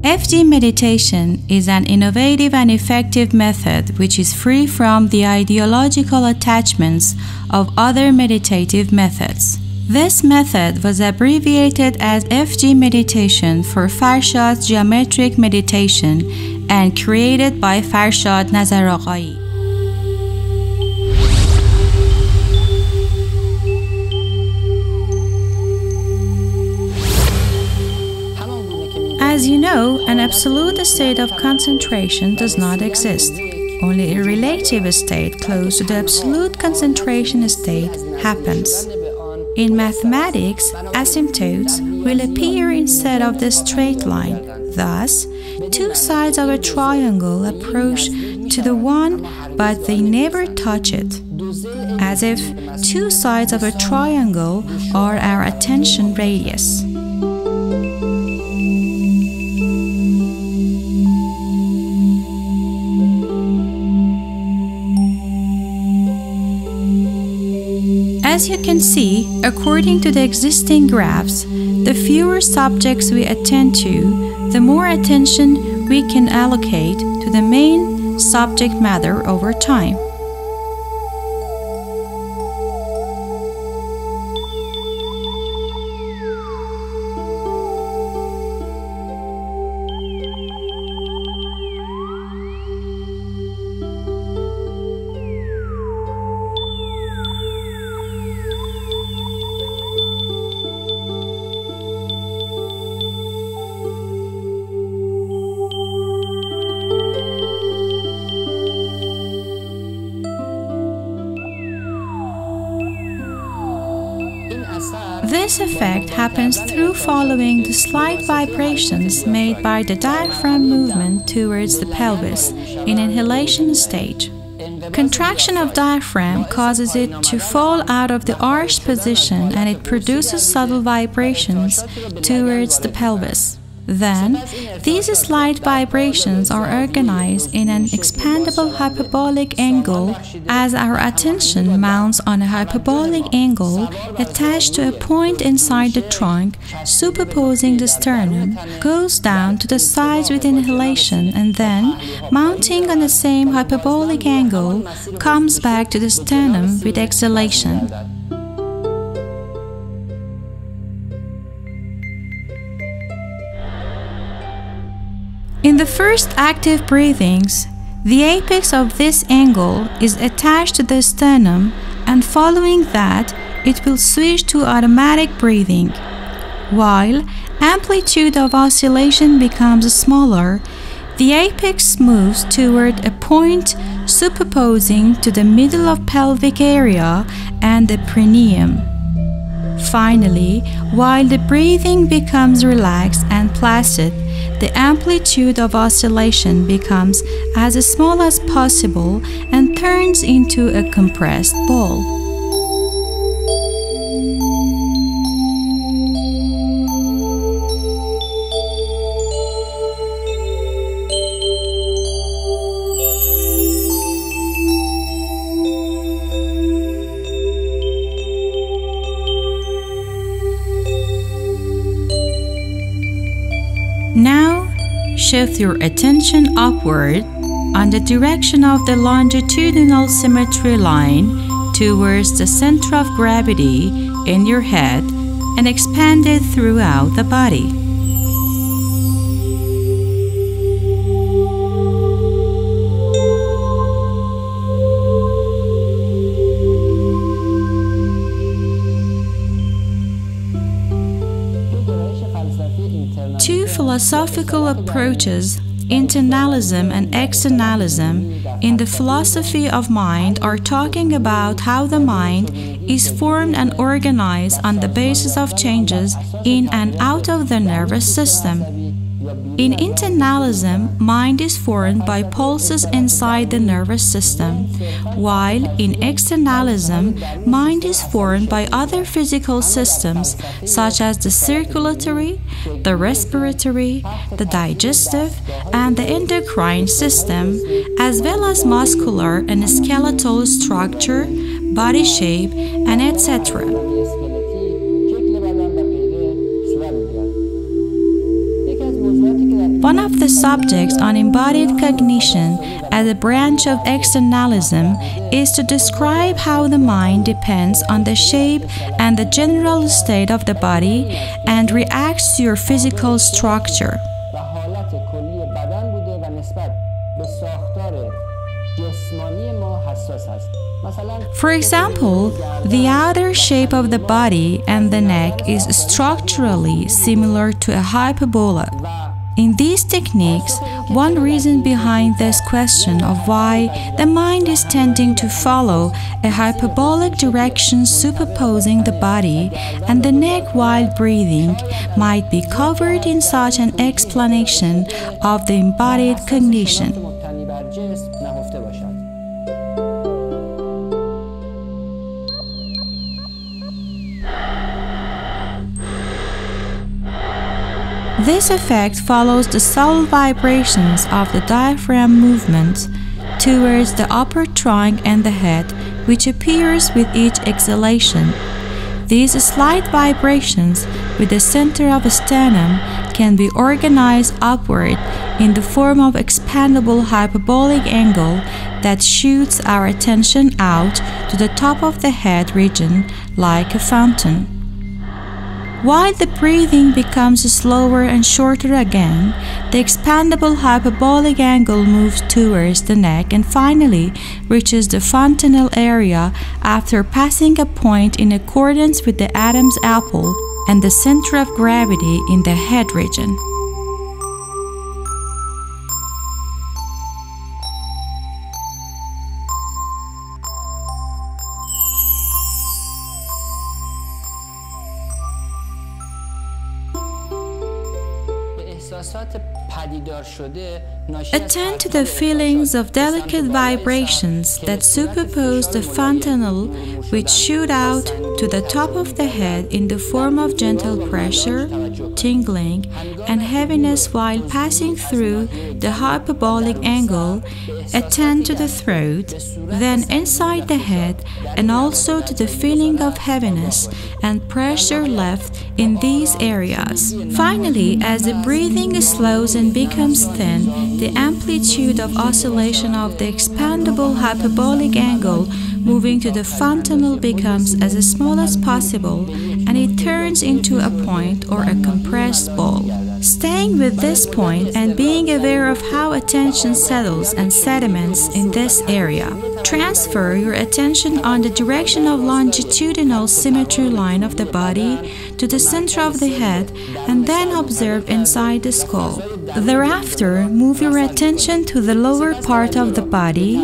FG meditation is an innovative and effective method which is free from the ideological attachments of other meditative methods. This method was abbreviated as FG meditation for Farshad's Geometric Meditation and created by Farshad Nazaraghaei. As you know, an absolute state of concentration does not exist. Only a relative state close to the absolute concentration state happens. In mathematics, asymptotes will appear instead of the straight line. Thus, two sides of a triangle approach to the one, but they never touch it. As if two sides of a triangle are our attention radius. As you can see, according to the existing graphs, the fewer subjects we attend to, the more attention we can allocate to the main subject matter over time. This effect happens through following the slight vibrations made by the diaphragm movement towards the pelvis in inhalation stage. Contraction of diaphragm causes it to fall out of the arched position and it produces subtle vibrations towards the pelvis. Then, these slight vibrations are organized in an expandable hyperbolic angle as our attention mounts on a hyperbolic angle attached to a point inside the trunk, superposing the sternum, goes down to the sides with inhalation and then, mounting on the same hyperbolic angle, comes back to the sternum with exhalation. In the first active breathings, the apex of this angle is attached to the sternum and following that, it will switch to automatic breathing. While amplitude of oscillation becomes smaller, the apex moves toward a point superposing to the middle of pelvic area and the perineum. Finally, while the breathing becomes relaxed and placid, the amplitude of oscillation becomes as small as possible and turns into a compressed ball. Now, shift your attention upward on the direction of the longitudinal symmetry line towards the center of gravity in your head and expand it throughout the body. Two philosophical approaches, internalism and externalism, in the philosophy of mind are talking about how the mind is formed and organized on the basis of changes in and out of the nervous system. In internalism, mind is formed by pulses inside the nervous system, while in externalism, mind is formed by other physical systems such as the circulatory, the respiratory, the digestive, and the endocrine system, as well as muscular and skeletal structure, body shape, and etc. One of the subjects on embodied cognition as a branch of externalism is to describe how the mind depends on the shape and the general state of the body and reacts to your physical structure. For example, the outer shape of the body and the neck is structurally similar to a hyperbola. In these techniques, one reason behind this question of why the mind is tending to follow a hyperbolic direction superposing the body and the neck while breathing might be covered in such an explanation of the embodied cognition. This effect follows the subtle vibrations of the diaphragm movement towards the upper trunk and the head, which appears with each exhalation. These slight vibrations with the center of the sternum can be organized upward in the form of expandable hyperbolic angle that shoots our attention out to the top of the head region like a fountain. While the breathing becomes slower and shorter again, the expandable hyperbolic angle moves towards the neck and finally reaches the fontanel area after passing a point in accordance with the Adam's apple and the center of gravity in the head region. Attend to the feelings of delicate vibrations that superpose the fontanel, which shoot out to the top of the head in the form of gentle pressure, tingling, and heaviness while passing through the hyperbolic angle. Attend to the throat, then inside the head, and also to the feeling of heaviness and pressure left in these areas. Finally, as the breathing slows and becomes thin, the amplitude of oscillation of the expandable hyperbolic angle moving to the fontanel becomes as small as possible, and it turns into a point or a compressed ball. Staying with this point and being aware of how attention settles and sediments in this area. Transfer your attention on the direction of longitudinal symmetry line of the body to the center of the head and then observe inside the skull. Thereafter, move your attention to the lower part of the body,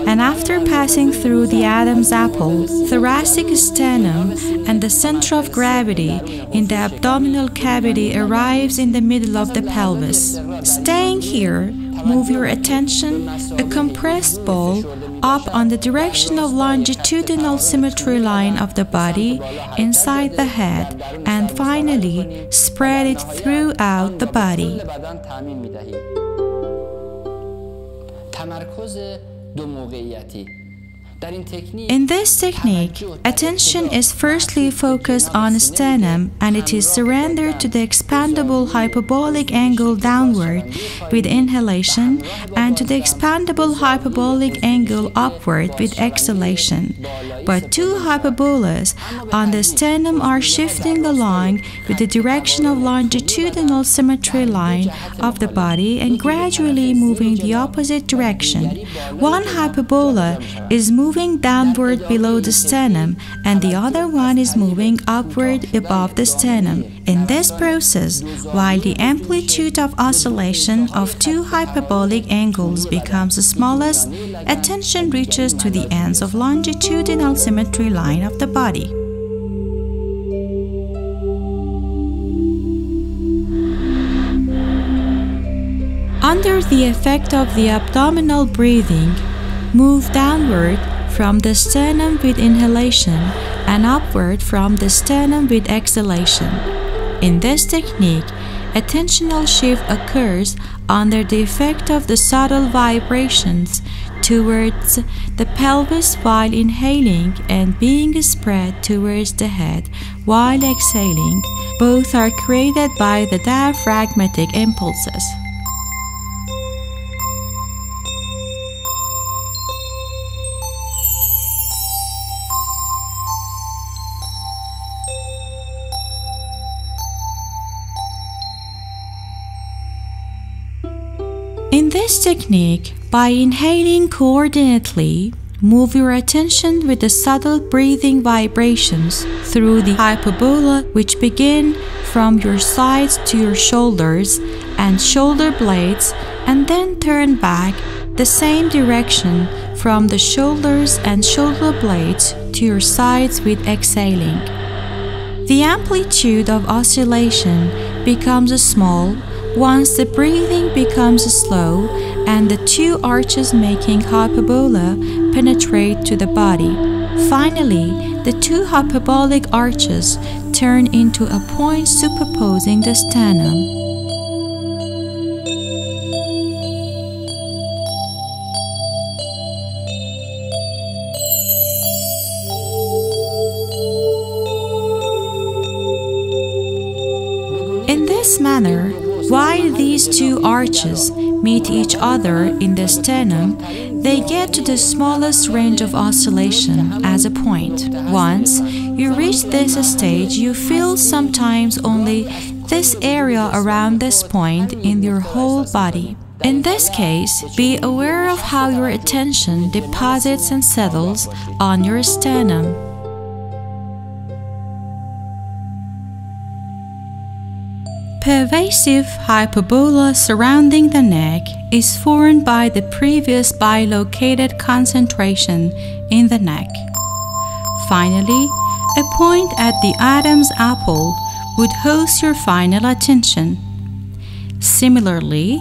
and after passing through the Adam's apple, thoracic sternum, and the center of gravity in the abdominal cavity arrives in the middle of the pelvis. Staying here, move your attention, a compressed ball, up on the direction of longitudinal symmetry line of the body inside the head, and finally spread it throughout the body. In this technique, attention is firstly focused on sternum and it is surrendered to the expandable hyperbolic angle downward with inhalation and to the expandable hyperbolic angle upward with exhalation. But two hyperbolas on the sternum are shifting along with the direction of longitudinal symmetry line of the body and gradually moving the opposite direction. One hyperbola is moving downward below the sternum and the other one is moving upward above the sternum. In this process, while the amplitude of oscillation of two hyperbolic angles becomes the smallest, attention reaches to the ends of longitudinal symmetry line of the body. Under the effect of the abdominal breathing, move downward from the sternum with inhalation and upward from the sternum with exhalation. In this technique, attentional shift occurs under the effect of the subtle vibrations towards the pelvis while inhaling and being spread towards the head while exhaling. Both are created by the diaphragmatic impulses. In this technique, by inhaling coordinately, move your attention with the subtle breathing vibrations through the hyperbola, which begin from your sides to your shoulders and shoulder blades, and then turn back the same direction from the shoulders and shoulder blades to your sides with exhaling. The amplitude of oscillation becomes small once the breathing becomes slow and the two arches making hyperbola penetrate to the body. Finally, the two hyperbolic arches turn into a point superposing the sternum. In this manner, while these two arches meet each other in the sternum, they get to the smallest range of oscillation as a point. Once you reach this stage, you feel sometimes only this area around this point in your whole body. In this case, be aware of how your attention deposits and settles on your sternum. Pervasive hyperbola surrounding the neck is formed by the previous bilocated concentration in the neck. Finally, a point at the Adam's apple would host your final attention. Similarly,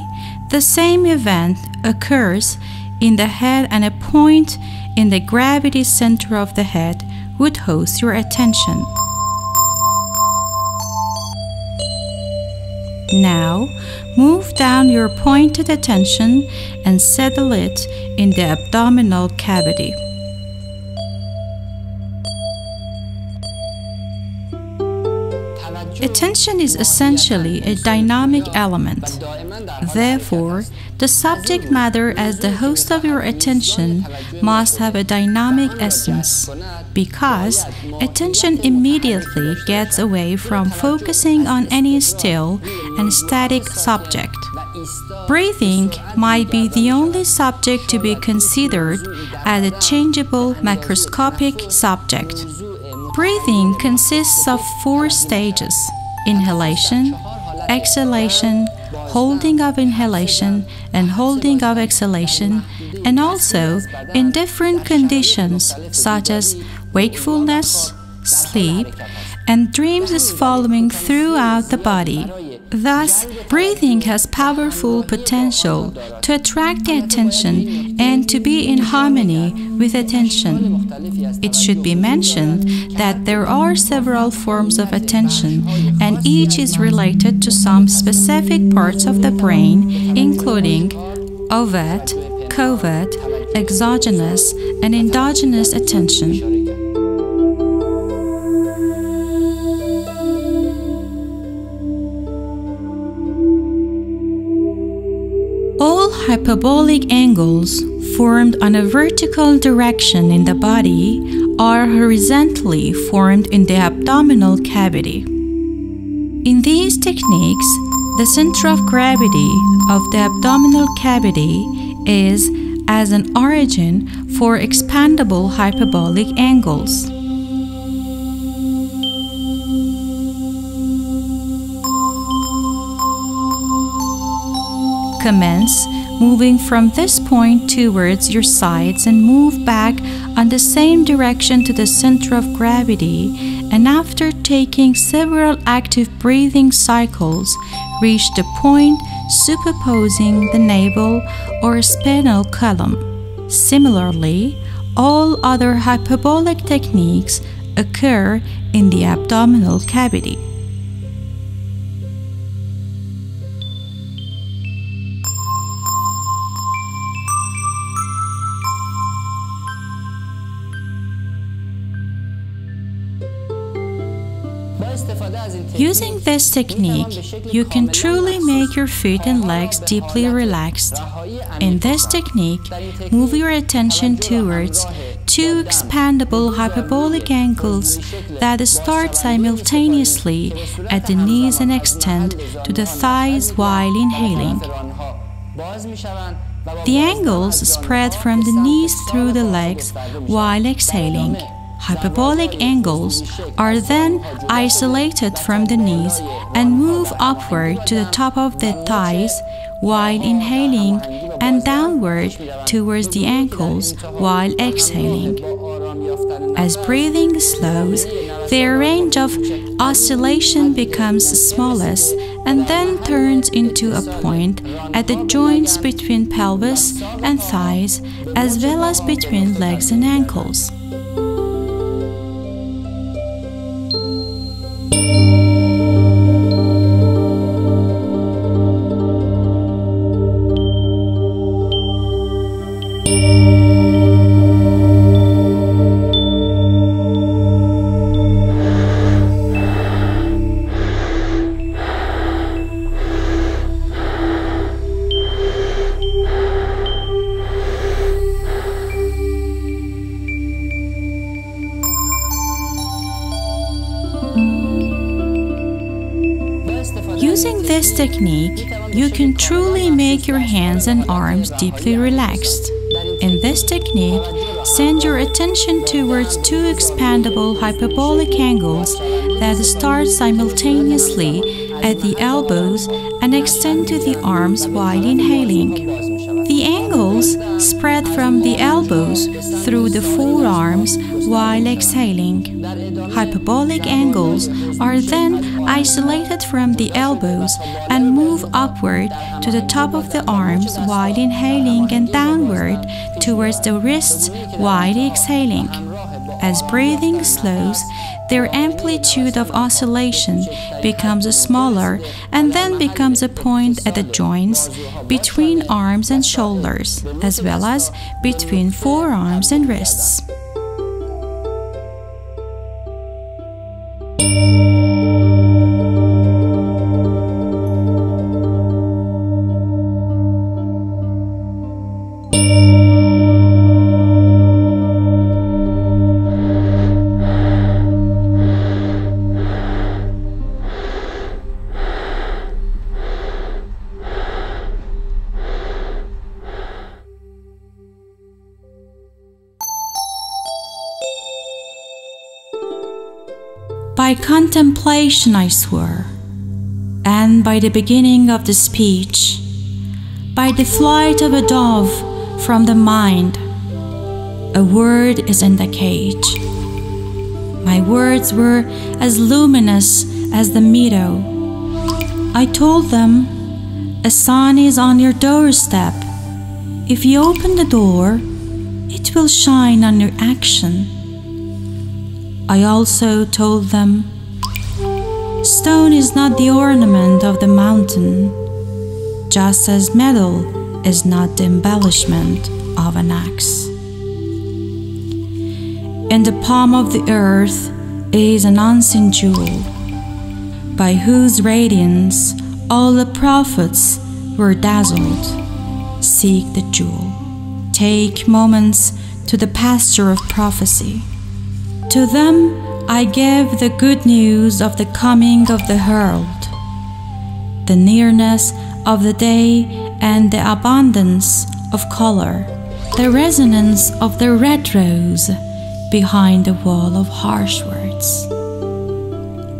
the same event occurs in the head, and a point in the gravity center of the head would host your attention. Now, move down your pointed attention and settle it in the abdominal cavity. Attention is essentially a dynamic element. Therefore, the subject matter as the host of your attention must have a dynamic essence, because attention immediately gets away from focusing on any still and static subject. Breathing might be the only subject to be considered as a changeable macroscopic subject. Breathing consists of 4 stages: inhalation, exhalation, holding of inhalation, and holding of exhalation, and also in different conditions such as wakefulness, sleep, and dreams is following throughout the body. Thus, breathing has powerful potential to attract the attention and to be in harmony with attention. It should be mentioned that there are several forms of attention, and each is related to some specific parts of the brain, including overt, covert, exogenous, and endogenous attention. All hyperbolic angles formed on a vertical direction in the body are horizontally formed in the abdominal cavity. In these techniques, the center of gravity of the abdominal cavity is as an origin for expandable hyperbolic angles. Commence moving from this point towards your sides and move back on the same direction to the center of gravity, and after taking several active breathing cycles, reach the point superposing the navel or spinal column. Similarly, all other hyperbolic techniques occur in the abdominal cavity. Using this technique, you can truly make your feet and legs deeply relaxed. In this technique, move your attention towards 2 expandable hyperbolic angles that start simultaneously at the knees and extend to the thighs while inhaling. The angles spread from the knees through the legs while exhaling. Hyperbolic angles are then isolated from the knees and move upward to the top of the thighs while inhaling and downward towards the ankles while exhaling. As breathing slows, their range of oscillation becomes smallest and then turns into a point at the joints between pelvis and thighs, as well as between legs and ankles. Using this technique, you can truly make your hands and arms deeply relaxed. In this technique, send your attention towards two expandable hyperbolic angles that start simultaneously at the elbows and extend to the arms while inhaling. The angles spread from the elbows through the forearms while exhaling. Hyperbolic angles are then isolated from the elbows and move upward to the top of the arms while inhaling and downward towards the wrists while exhaling. As breathing slows, their amplitude of oscillation becomes smaller and then becomes a point at the joints between arms and shoulders, as well as between forearms and wrists. By contemplation, I swear, and by the beginning of the speech, by the flight of a dove from the mind, a word is in the cage. My words were as luminous as the meadow. I told them, a sun is on your doorstep. If you open the door, it will shine on your action. I also told them, stone is not the ornament of the mountain, just as metal is not the embellishment of an axe. In the palm of the earth is an unseen jewel, by whose radiance all the prophets were dazzled. Seek the jewel. Take moments to the pasture of prophecy. To them I gave the good news of the coming of the herald, the nearness of the day and the abundance of color, the resonance of the red rose behind the wall of harsh words.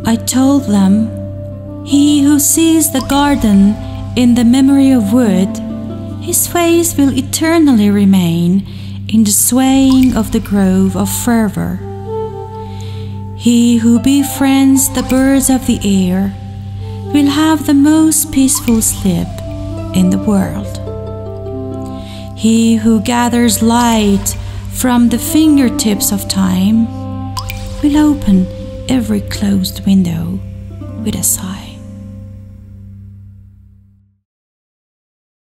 I told them, he who sees the garden in the memory of wood, his face will eternally remain in the swaying of the grove of fervor. He who befriends the birds of the air will have the most peaceful sleep in the world. He who gathers light from the fingertips of time will open every closed window with a sigh.